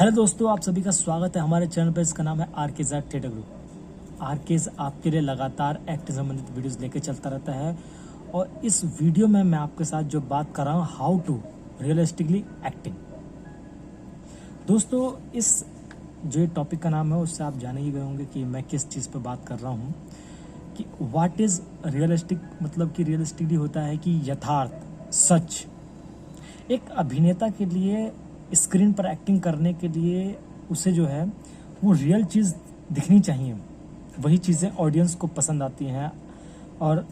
Hello दोस्तों, आप सभी का स्वागत है हमारे चैनल पर। इसका नाम है आरकेज आर्ट थिएटर ग्रुप। आरकेज आपके लिए लगातार एक्टिंग संबंधित वीडियोस लेके चलता रहता है और इस वीडियो में मैं आपके साथ जो बात कर रहा हूँ, हाउ टू रियलिस्टिकली एक्टिंग। दोस्तों, इस जो टॉपिक का नाम है उससे आप जाने ही गए होंगे कि मैं किस चीज़ पर बात कर रहा हूँ कि व्हाट इज़ रियलिस्टिक। मतलब कि रियलिस्टिकली होता है कि यथार्थ, सच। एक अभिनेता के लिए स्क्रीन पर एक्टिंग करने के लिए उसे जो है वो रियल चीज़ दिखनी चाहिए। वही चीज़ें ऑडियंस को पसंद आती हैं और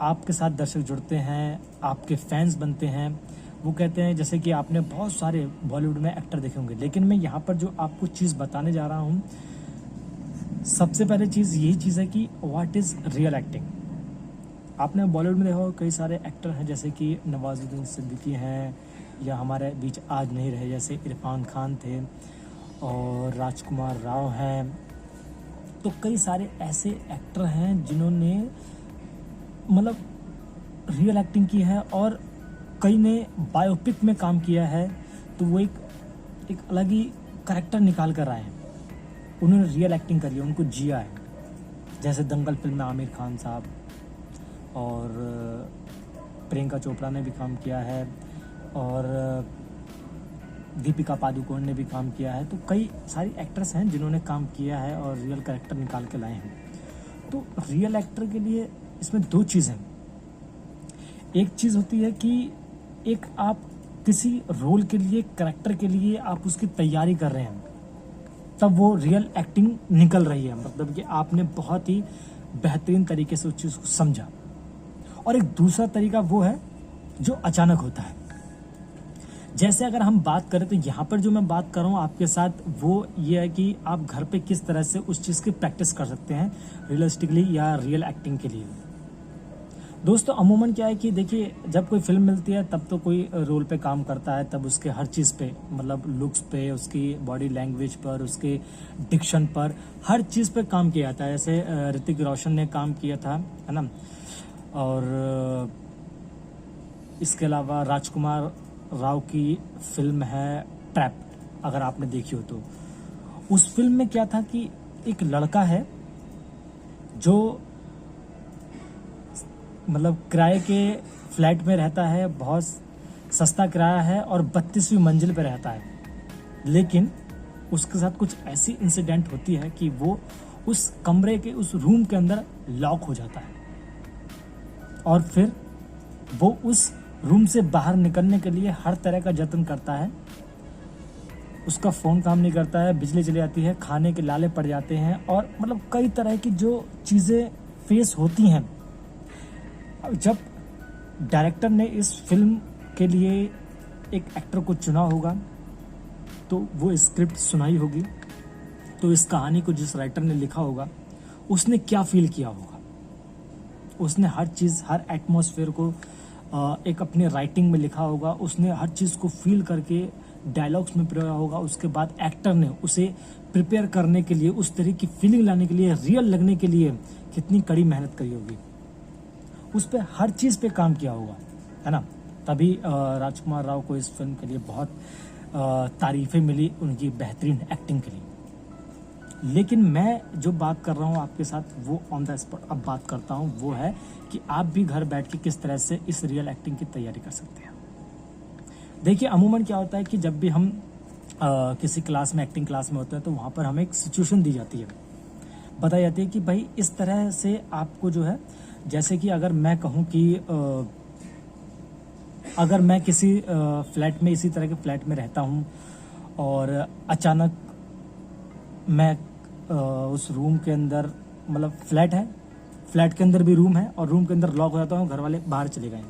आपके साथ दर्शक जुड़ते हैं, आपके फैंस बनते हैं। वो कहते हैं, जैसे कि आपने बहुत सारे बॉलीवुड में एक्टर देखे होंगे, लेकिन मैं यहाँ पर जो आपको चीज़ बताने जा रहा हूँ, सबसे पहले चीज़ यही चीज़ है कि व्हाट इज़ रियल एक्टिंग। आपने बॉलीवुड में देखा होगा कई सारे एक्टर हैं, जैसे कि नवाजुद्दीन सिद्दीकी हैं, या हमारे बीच आज नहीं रहे जैसे इरफान खान थे, और राजकुमार राव हैं। तो कई सारे ऐसे एक्टर हैं जिन्होंने मतलब रियल एक्टिंग की है और कई ने बायोपिक में काम किया है। तो वो एक अलग ही करैक्टर निकाल कर आए हैं। उन्होंने रियल एक्टिंग करी है, उनको जिया है। जैसे दंगल फिल्म में आमिर खान साहब, और प्रियंका चोपड़ा ने भी काम किया है, और दीपिका पादुकोण ने भी काम किया है। तो कई सारी एक्ट्रेस हैं जिन्होंने काम किया है और रियल कैरेक्टर निकाल के लाए हैं। तो रियल एक्टर के लिए इसमें दो चीज़ हैं। एक चीज़ होती है कि एक आप किसी रोल के लिए, कैरेक्टर के लिए आप उसकी तैयारी कर रहे हैं, तब वो रियल एक्टिंग निकल रही है। मतलब कि आपने बहुत ही बेहतरीन तरीके से उस चीज़ को समझा। और एक दूसरा तरीका वो है जो अचानक होता है। जैसे अगर हम बात करें तो यहाँ पर जो मैं बात कर रहा हूँ आपके साथ, वो ये है कि आप घर पे किस तरह से उस चीज़ की प्रैक्टिस कर सकते हैं रियलिस्टिकली या रियल एक्टिंग के लिए। दोस्तों, अमूमन क्या है कि देखिए, जब कोई फिल्म मिलती है तब तो कोई रोल पे काम करता है, तब उसके हर चीज़ पे, मतलब लुक्स पे, उसकी बॉडी लैंग्वेज पर, उसके डिक्शन पर, हर चीज़ पे काम किया जाता है। जैसे ऋतिक रोशन ने काम किया था, है ना। और इसके अलावा राजकुमार राव की फिल्म है ट्रैप, अगर आपने देखी हो तो। उस फिल्म में क्या था कि एक लड़का है जो मतलब किराए के फ्लैट में रहता है, बहुत सस्ता किराया है, और 32वीं मंजिल पे रहता है। लेकिन उसके साथ कुछ ऐसी इंसिडेंट होती है कि वो उस कमरे के, उस रूम के अंदर लॉक हो जाता है, और फिर वो उस रूम से बाहर निकलने के लिए हर तरह का जतन करता है। उसका फ़ोन काम नहीं करता है, बिजली चली जाती है, खाने के लाले पड़ जाते हैं, और मतलब कई तरह की जो चीज़ें फेस होती हैं। जब डायरेक्टर ने इस फिल्म के लिए एक एक्टर को चुना होगा, तो वो स्क्रिप्ट सुनाई होगी, तो इस कहानी को जिस राइटर ने लिखा होगा उसने क्या फील किया होगा। उसने हर चीज़, हर एटमॉस्फेयर को एक अपनी राइटिंग में लिखा होगा। उसने हर चीज़ को फील करके डायलॉग्स में पिरोया होगा। उसके बाद एक्टर ने उसे प्रिपेयर करने के लिए, उस तरह की फीलिंग लाने के लिए, रियल लगने के लिए कितनी कड़ी मेहनत करी होगी। उस पर हर चीज़ पे काम किया होगा, है ना। तभी राजकुमार राव को इस फिल्म के लिए बहुत तारीफ़ें मिली उनकी बेहतरीन एक्टिंग के लिए। लेकिन मैं जो बात कर रहा हूँ आपके साथ, वो ऑन द स्पॉट अब बात करता हूँ, वो है कि आप भी घर बैठ के किस तरह से इस रियल एक्टिंग की तैयारी कर सकते हैं। देखिए, अमूमन क्या होता है कि जब भी हम किसी क्लास में, एक्टिंग क्लास में होते हैं, तो वहाँ पर हमें एक सिचुएशन दी जाती है, बताई जाती है कि भाई इस तरह से आपको जो है, जैसे कि अगर मैं कहूँ कि अगर मैं किसी फ्लैट में, इसी तरह के फ्लैट में रहता हूँ, और अचानक मैं उस रूम के अंदर, मतलब फ्लैट है, फ्लैट के अंदर भी रूम है, और रूम के अंदर लॉक हो जाता हूँ, घर वाले बाहर चले गए।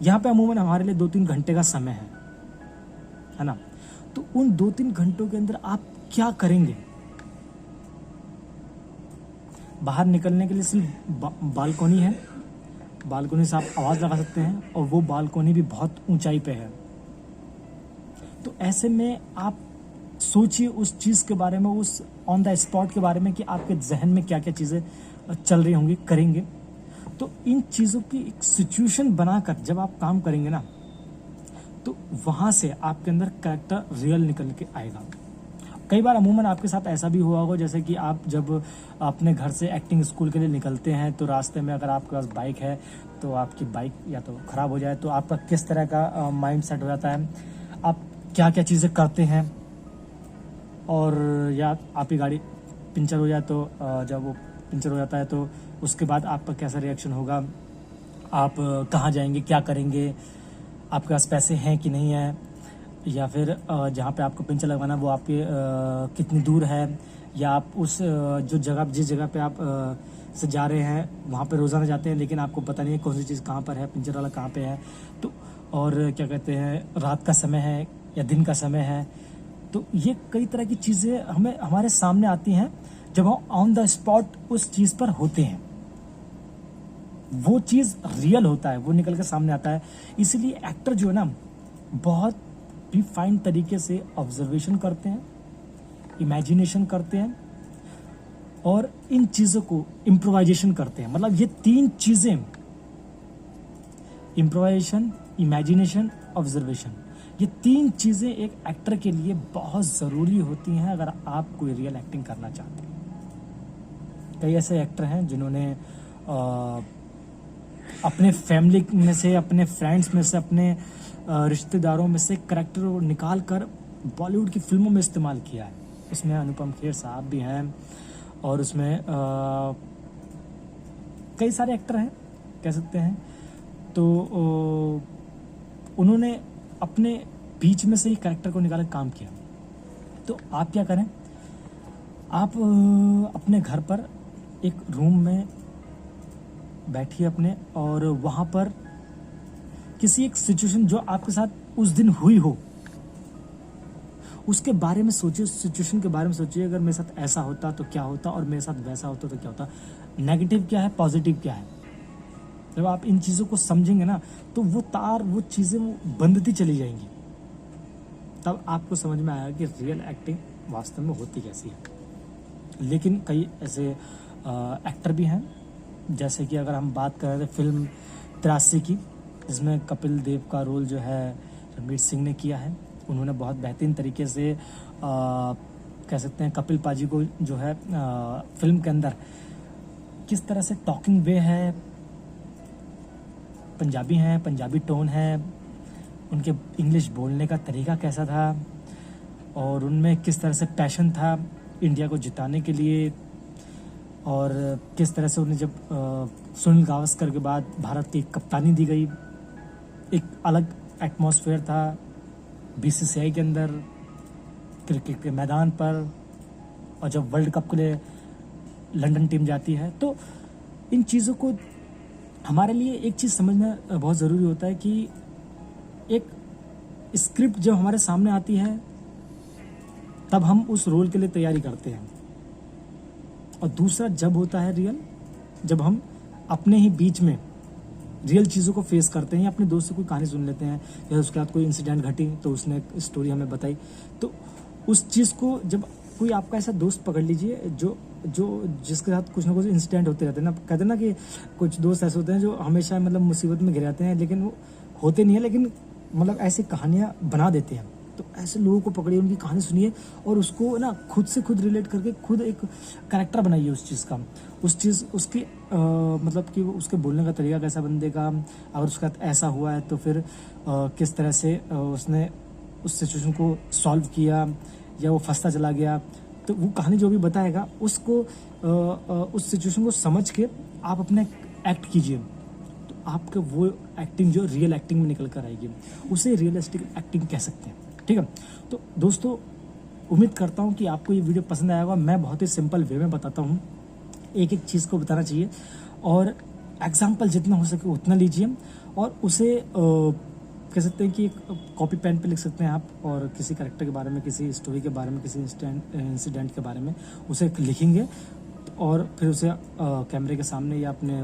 यहाँ पे अमूमन हमारे लिए 2-3 घंटे का समय है ना। तो उन 2-3 घंटों के अंदर आप क्या करेंगे? बाहर निकलने के लिए सिर्फ बालकोनी है, बालकोनी से आप आवाज़ लगा सकते हैं, और वो बालकोनी भी बहुत ऊंचाई पे है। तो ऐसे में आप सोचिए उस चीज़ के बारे में, उस ऑन द स्पॉट के बारे में, कि आपके जहन में क्या क्या चीज़ें चल रही होंगी, करेंगे। तो इन चीज़ों की एक सिचुएशन बनाकर जब आप काम करेंगे ना, तो वहाँ से आपके अंदर कैरेक्टर रियल निकल के आएगा। कई बार अमूमन आपके साथ ऐसा भी हुआ होगा, जैसे कि आप जब अपने घर से एक्टिंग स्कूल के लिए निकलते हैं तो रास्ते में अगर आपके पास बाइक है तो आपकी बाइक या तो ख़राब हो जाए तो आपका किस तरह का माइंड सेट हो जाता है, आप क्या क्या चीज़ें करते हैं, और या आपकी गाड़ी पंचर हो जाए तो जब वो पंचर हो जाता है तो उसके बाद आपका कैसा रिएक्शन होगा, आप कहाँ जाएंगे, क्या करेंगे, आपके पास पैसे हैं कि नहीं है, या फिर जहाँ पे आपको पंचर लगवाना वो आपके कितनी दूर है, या आप उस जो जगह जिस जगह पे आप से जा रहे हैं वहाँ पे रोज़ाना जाते हैं लेकिन आपको पता नहीं है कौन सी चीज़ कहाँ पर है, पंचर वाला कहाँ पे है। तो और क्या कहते हैं, रात का समय है या दिन का समय है। तो ये कई तरह की चीज़ें हमें हमारे सामने आती हैं जब हम ऑन द स्पॉट उस चीज़ पर होते हैं। वो चीज़ रियल होता है, वो निकल कर सामने आता है। इसीलिए एक्टर जो है ना बहुत भी फाइन तरीके से ऑब्जर्वेशन करते हैं, इमेजिनेशन करते हैं और इन चीज़ों को इम्प्रोवाइजेशन करते हैं। मतलब ये तीन चीज़ें, इम्प्रोवाइजेशन, इमेजिनेशन, ऑब्जर्वेशन, ये तीन चीज़ें एक एक्टर के लिए बहुत ज़रूरी होती हैं अगर आप कोई रियल एक्टिंग करना चाहते हैं। कई ऐसे एक्टर हैं जिन्होंने अपने फैमिली में से, अपने फ्रेंड्स में से, अपने रिश्तेदारों में से करैक्टर को निकाल कर बॉलीवुड की फिल्मों में इस्तेमाल किया है। उसमें अनुपम खेर साहब भी हैं और उसमें कई सारे एक्टर हैं कह सकते हैं। तो उन्होंने अपने बीच में से ही कैरेक्टर को निकाल काम किया। तो आप क्या करें, आप अपने घर पर एक रूम में बैठिए अपने, और वहाँ पर किसी एक सिचुएशन जो आपके साथ उस दिन हुई हो उसके बारे में सोचिए, उस सिचुएशन के बारे में सोचिए, अगर मेरे साथ ऐसा होता तो क्या होता और मेरे साथ वैसा होता तो क्या होता, नेगेटिव क्या है, पॉजिटिव क्या है। जब आप इन चीज़ों को समझेंगे ना तो वो तार, वो चीज़ें वो बंधती चली जाएंगी, तब आपको समझ में आएगा कि रियल एक्टिंग वास्तव में होती कैसी है। लेकिन कई ऐसे एक्टर भी हैं, जैसे कि अगर हम बात कर रहे थे फिल्म 83 की, जिसमें कपिल देव का रोल जो है रणवीर सिंह ने किया है। उन्होंने बहुत बेहतरीन तरीके से कह सकते हैं कपिल पाजी को जो है फिल्म के अंदर किस तरह से टॉकिंग वे है, पंजाबी हैं, पंजाबी टोन है, उनके इंग्लिश बोलने का तरीका कैसा था और उनमें किस तरह से पैशन था इंडिया को जिताने के लिए, और किस तरह से उन्हें जब सुनील गावस्कर के बाद भारत की कप्तानी दी गई, एक अलग एटमॉस्फेयर था बीसीसीआई के अंदर, क्रिकेट के मैदान पर, और जब वर्ल्ड कप के लिए लंदन टीम जाती है। तो इन चीज़ों को हमारे लिए एक चीज़ समझना बहुत ज़रूरी होता है कि एक स्क्रिप्ट जब हमारे सामने आती है तब हम उस रोल के लिए तैयारी करते हैं, और दूसरा जब होता है रियल, जब हम अपने ही बीच में रियल चीज़ों को फेस करते हैं, या अपने दोस्त से कोई कहानी सुन लेते हैं या उसके बाद कोई इंसिडेंट घटी तो उसने एक स्टोरी हमें बताई, तो उस चीज़ को जब कोई आपका ऐसा दोस्त पकड़ लीजिए जो जो जिसके साथ कुछ ना कुछ इंसिडेंट होते रहते हैं ना, कहते हैं ना कि कुछ दोस्त ऐसे होते हैं जो हमेशा मतलब मुसीबत में घिर जाते हैं लेकिन वो होते नहीं है, लेकिन मतलब ऐसी कहानियाँ बना देते हैं। तो ऐसे लोगों को पकड़िए, उनकी कहानी सुनिए और उसको ना खुद से खुद रिलेट करके खुद एक कैरेक्टर बनाइए उस चीज़ का, उस चीज़ उसकी मतलब कि उसके बोलने का तरीका कैसा बंदे का, अगर उसके साथ ऐसा हुआ है तो फिर किस तरह से उसने उस सिचुएशन को सॉल्व किया या वो फंसता चला गया। तो वो कहानी जो भी बताएगा उसको उस सिचुएशन को समझ के आप अपने एक्ट कीजिए, तो आपका वो एक्टिंग जो रियल एक्टिंग में निकल कर आएगी, उसे रियलिस्टिक एक्टिंग कह सकते हैं। ठीक है, तो दोस्तों उम्मीद करता हूँ कि आपको ये वीडियो पसंद आया होगा। मैं बहुत ही सिंपल वे में बताता हूँ, एक एक चीज़ को बताना चाहिए और एग्जाम्पल जितना हो सके उतना लीजिए, और उसे कह सकते हैं कि एक कॉपी पेन पे लिख सकते हैं आप, और किसी कैरेक्टर के बारे में, किसी स्टोरी के बारे में, किसी इंसिडेंट के बारे में उसे लिखेंगे और फिर उसे कैमरे के सामने या अपने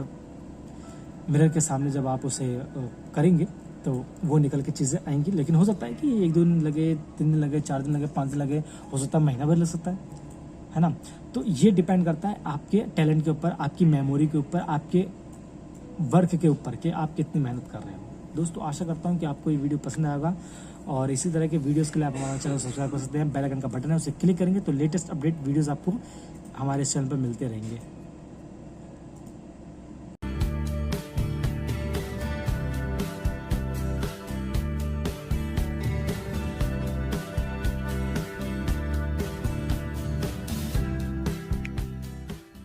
मिरर के सामने जब आप उसे करेंगे तो वो निकल के चीज़ें आएंगी। लेकिन हो सकता है कि 1-2 दिन लगे, 3 दिन लगे, 4 दिन लगे, 5 दिन लगे, हो सकता है महीना भर लग सकता है ना। तो ये डिपेंड करता है आपके टैलेंट के ऊपर, आपकी मेमोरी के ऊपर, आपके वर्क के ऊपर कि आप कितनी मेहनत कर रहे हो। दोस्तों आशा करता हूँ कि आपको ये वीडियो पसंद आएगा, और इसी तरह के वीडियोस के लिए आप हमारा चैनल सब्सक्राइब कर सकते हैं। बेल आइकन का बटन है, उसे क्लिक करेंगे तो लेटेस्ट अपडेट वीडियोस आपको हमारे चैनल पर मिलते रहेंगे।